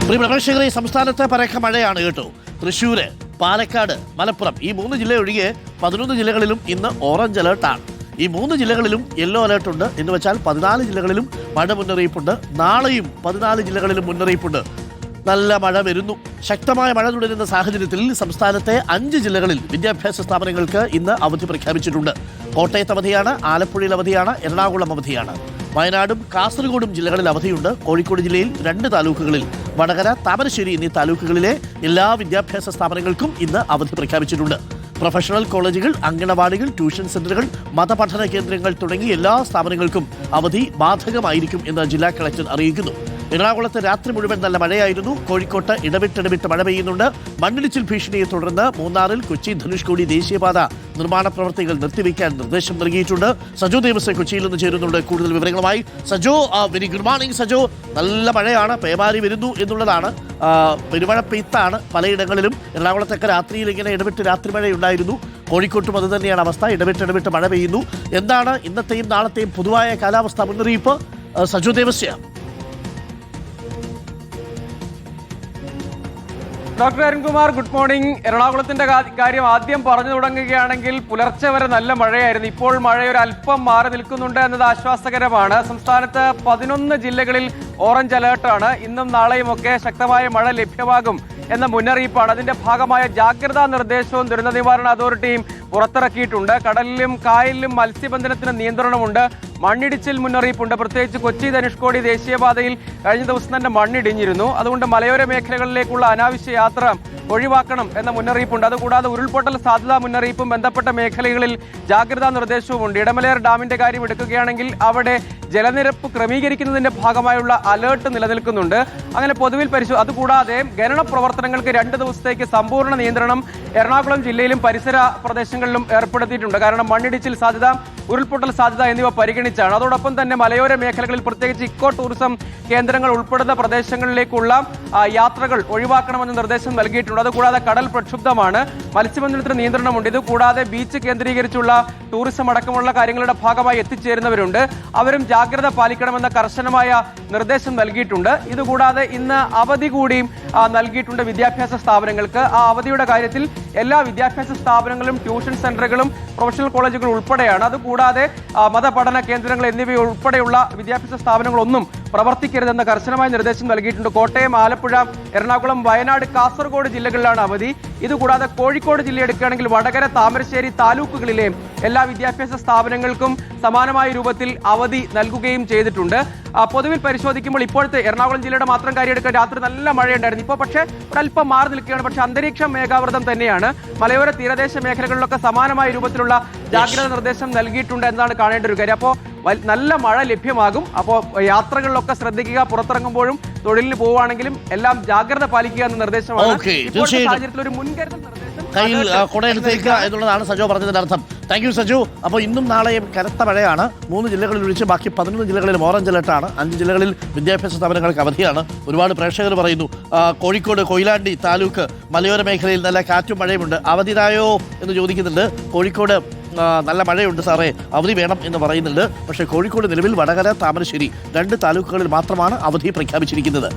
പ്രേക്ഷകരെ, സംസ്ഥാനത്ത് പരക്കെ മഴയാണ് കേട്ടോ. തൃശ്ശൂര്, പാലക്കാട്, മലപ്പുറം ഈ 3 ജില്ല ഒഴികെ 11 ജില്ലകളിലും ഇന്ന് ഓറഞ്ച് അലേർട്ടാണ്. ഈ 3 ജില്ലകളിലും യെല്ലോ അലേർട്ട് ഉണ്ട്. എന്ന് വെച്ചാൽ 14 ജില്ലകളിലും മഴ മുന്നറിയിപ്പുണ്ട്. നാളെയും 14 ജില്ലകളിലും മുന്നറിയിപ്പുണ്ട്. നല്ല മഴ വരുന്നു. ശക്തമായ മഴ തുടരുന്ന സാഹചര്യത്തിൽ സംസ്ഥാനത്തെ 5 ജില്ലകളിൽ വിദ്യാഭ്യാസ സ്ഥാപനങ്ങൾക്ക് ഇന്ന് അവധി പ്രഖ്യാപിച്ചിട്ടുണ്ട്. കോട്ടയത്ത് അവധിയാണ്, ആലപ്പുഴയിൽ അവധിയാണ്, എറണാകുളം അവധിയാണ്. വയനാടും കാസർഗോഡും ജില്ലകളിൽ അവധിയുണ്ട്. കോഴിക്കോട് ജില്ലയിൽ 2 താലൂക്കുകളിൽ, വടകര, താമരശ്ശേരി എന്നീ താലൂക്കുകളിലെ എല്ലാ വിദ്യാഭ്യാസ സ്ഥാപനങ്ങൾക്കും ഇന്ന് അവധി പ്രഖ്യാപിച്ചിട്ടുണ്ട്. പ്രൊഫഷണൽ കോളേജുകൾ, അംഗനവാടികൾ, ട്യൂഷൻ സെന്ററുകൾ, മതപഠന കേന്ദ്രങ്ങൾ തുടങ്ങി എല്ലാ സ്ഥാപനങ്ങൾക്കും അവധി ബാധകമായിരിക്കും എന്ന് ജില്ലാ കളക്ടർ അറിയിക്കുന്നു. എറണാകുളത്ത് രാത്രി മുഴുവൻ നല്ല മഴയായിരുന്നു. കോഴിക്കോട്ട് ഇടവിട്ടിടവിട്ട് മഴ പെയ്യുന്നുണ്ട്. മണ്ണിടിച്ചിൽ ഭീഷണിയെ തുടർന്ന് മൂന്നാറിൽ കൊച്ചി ധനുഷ്കോടി ദേശീയപാത നിർമ്മാണ പ്രവർത്തികൾ നിർത്തിവെക്കാൻ നിർദ്ദേശം നൽകിയിട്ടുണ്ട്. സജോ ദേവസ്വം കൊച്ചിയിൽ നിന്ന് ചേരുന്നുണ്ട് കൂടുതൽ വിവരങ്ങളുമായി. Sajo, very good morning Sajo. നല്ല മഴയാണ്, പേമാരി വരുന്നു എന്നുള്ളതാണ്. പെരുമഴ പെയ്ത്താണ് പലയിടങ്ങളിലും. എറണാകുളത്തൊക്കെ രാത്രിയിൽ ഇങ്ങനെ ഇടവിട്ട് രാത്രി മഴയുണ്ടായിരുന്നു. കോഴിക്കോട്ടും അത് തന്നെയാണ് അവസ്ഥ. ഇടവിട്ട് മഴ പെയ്യുന്നു. എന്താണ് ഇന്നത്തെയും നാളത്തെയും പൊതുവായ കാലാവസ്ഥാ മുന്നറിയിപ്പ് Sajo Devasya? Doctor Arunkumar, good morning. എറണാകുളത്തിന്റെ കാര്യം ആദ്യം പറഞ്ഞു തുടങ്ങുകയാണെങ്കിൽ പുലർച്ചെ വരെ നല്ല മഴയായിരുന്നു. ഇപ്പോൾ മഴ ഒരു അല്പം മാറി നിൽക്കുന്നുണ്ട് എന്നത് ആശ്വാസകരമാണ്. സംസ്ഥാനത്ത് 11 ജില്ലകളിൽ ഓറഞ്ച് അലേർട്ടാണ്. ഇന്നും നാളെയും ഒക്കെ ശക്തമായ മഴ ലഭ്യമാകും എന്ന മുന്നറിയിപ്പാണ്. അതിന്റെ ഭാഗമായ ജാഗ്രതാ നിർദ്ദേശവും ദുരന്ത നിവാരണ അതോറിറ്റിയും പുറത്തിറക്കിയിട്ടുണ്ട്. കടലിലും കായലിലും മത്സ്യബന്ധനത്തിന് നിയന്ത്രണമുണ്ട്. മണ്ണിടിച്ചിൽ മുന്നറിയിപ്പുണ്ട്. പ്രത്യേകിച്ച് കൊച്ചി ധനുഷ്കോടി ദേശീയപാതയിൽ കഴിഞ്ഞ ദിവസം തന്നെ മണ്ണിടിഞ്ഞിരുന്നു. അതുകൊണ്ട് മലയോര മേഖലകളിലേക്കുള്ള അനാവശ്യ യാത്ര ഒഴിവാക്കണം എന്ന മുന്നറിയിപ്പുണ്ട്. അതുകൂടാതെ ഉരുൾപൊട്ടൽ സാധ്യതാ മുന്നറിയിപ്പും ബന്ധപ്പെട്ട മേഖലകളിൽ ജാഗ്രതാ നിർദ്ദേശവുമുണ്ട്. ഇടമലയാർ ഡാമിന്റെ കാര്യം എടുക്കുകയാണെങ്കിൽ അവിടെ ജലനിരപ്പ് ക്രമീകരിക്കുന്നതിന്റെ ഭാഗമായുള്ള അലേർട്ട് നിലനിൽക്കുന്നുണ്ട്. അങ്ങനെ പൊതുവിൽ അതുകൂടാതെ ഖനന പ്രവർത്തനങ്ങൾക്ക് 2 ദിവസത്തേക്ക് സമ്പൂർണ്ണ നിയന്ത്രണം എറണാകുളം ജില്ലയിലും പരിസര പ്രദേശങ്ങളിലും ഏർപ്പെടുത്തിയിട്ടുണ്ട്. കാരണം മണ്ണിടിച്ചിൽ സാധ്യത, ഉരുൾപൊട്ടൽ സാധ്യത എന്നിവ പരിഗണിച്ചാണ്. അതോടൊപ്പം തന്നെ മലയോര മേഖലകളിൽ പ്രത്യേകിച്ച് ഇക്കോ ടൂറിസം കേന്ദ്രങ്ങൾ ഉൾപ്പെടുന്ന പ്രദേശങ്ങളിലേക്കുള്ള യാത്രകൾ ഒഴിവാക്കണമെന്ന് നിർദ്ദേശം നൽകിയിട്ടുണ്ട്. അതുകൂടാതെ കടൽ പ്രക്ഷുബ്ധമാണ്, മത്സ്യബന്ധനത്തിന് നിയന്ത്രണമുണ്ട്. ഇതുകൂടാതെ ബീച്ച് കേന്ദ്രീകരിച്ചുള്ള ടൂറിസം അടക്കമുള്ള കാര്യങ്ങളുടെ ഭാഗമായി എത്തിച്ചേരുന്നവരുണ്ട്. അവരും ജാഗ്രത പാലിക്കണമെന്ന കർശനമായ നിർദ്ദേശം നൽകിയിട്ടുണ്ട്. ഇതുകൂടാതെ ഇന്ന് അവധി കൂടിയും നൽകിയിട്ടുണ്ട് വിദ്യാഭ്യാസ സ്ഥാപനങ്ങൾക്ക്. ആ അവധിയുടെ കാര്യത്തിൽ എല്ലാ വിദ്യാഭ്യാസ സ്ഥാപനങ്ങളും ട്യൂഷൻ സെന്ററുകളും പ്രൊഫഷണൽ കോളേജുകൾ ഉൾപ്പെടെയാണ്. അതുകൂടാതെ മതപഠന കേന്ദ്രങ്ങൾ എന്നിവ ഉൾപ്പെടെയുള്ള വിദ്യാഭ്യാസ സ്ഥാപനങ്ങളൊന്നും പ്രവർത്തിക്കരുതെന്ന കർശനമായ നിർദ്ദേശം നൽകിയിട്ടുണ്ട്. കോട്ടയം, ആലപ്പുഴ, എറണാകുളം, വയനാട്, കാസർഗോഡ് ജില്ലകളിലാണ് അവധി. ഇതുകൂടാതെ കോഴിക്കോട് ജില്ല എടുക്കുകയാണെങ്കിൽ വടകര, താമരശ്ശേരി താലൂക്കുകളിലെ എല്ലാ വിദ്യാഭ്യാസ സ്ഥാപനങ്ങൾക്കും സമാനമായ രൂപത്തിൽ അവധി നൽകുകയും ചെയ്തിട്ടുണ്ട്. പൊതുവിൽ പരിശോധിക്കുമ്പോൾ ഇപ്പോഴത്തെ എറണാകുളം ജില്ലയുടെ മാത്രം കാര്യം എടുക്കാൻ രാത്രി നല്ല മഴയുണ്ടായിരുന്നു. ഇപ്പോൾ പക്ഷേ ഒരല്പം മാറി നിൽക്കുകയാണ്. പക്ഷേ അന്തരീക്ഷം മേഘാവൃതം തന്നെയാണ്. മലയോര തീരദേശ മേഖലകളിലൊക്കെ സമാനമായ രൂപത്തിലുള്ള ജാഗ്രതാ നിർദ്ദേശം നൽകിയിട്ടുണ്ട് എന്നതാണ് കാണേണ്ട ഒരു കാര്യം. അപ്പോൾ നല്ല മഴ ലഭ്യമാകും. അപ്പോൾ യാത്രകളിലൊക്കെ ശ്രദ്ധിക്കുക. പുറത്തിറങ്ങുമ്പോഴും തൊഴിലിന് പോവുകയാണെങ്കിലും എല്ലാം ജാഗ്രത പാലിക്കുക എന്ന നിർദ്ദേശമാണ്. സാഹചര്യത്തിൽ ഒരു മുൻകരുതൽ നിർദ്ദേശം കയ്യിൽ കുടയെടുത്തേക്കുക എന്നുള്ളതാണ് സജോ പറഞ്ഞതിന്റെ അർത്ഥം. Thank you Saju. അപ്പോൾ ഇന്നും നാളെയും കനത്ത മഴയാണ്. 3 ജില്ലകളിൽ ഒഴിച്ച് ബാക്കി 11 ജില്ലകളിലും ഓറഞ്ച് അലർട്ടാണ്. 5 ജില്ലകളിൽ വിദ്യാഭ്യാസ സ്ഥാപനങ്ങൾക്ക് അവധിയാണ്. ഒരുപാട് പ്രേക്ഷകർ പറയുന്നു കോഴിക്കോട്, കൊയിലാണ്ടി താലൂക്ക് മലയോര മേഖലയിൽ നല്ല കാറ്റും മഴയുമുണ്ട്. അവധിയായോ എന്ന് ചോദിക്കുന്നുണ്ട്. കോഴിക്കോട് നല്ല മഴയുണ്ട് സാറേ, അവധി വേണം എന്ന് പറയുന്നുണ്ട്. പക്ഷേ കോഴിക്കോട് നിലവിൽ വടകര, താമരശ്ശേരി 2 താലൂക്കുകളിൽ മാത്രമാണ് അവധി പ്രഖ്യാപിച്ചിരിക്കുന്നത്.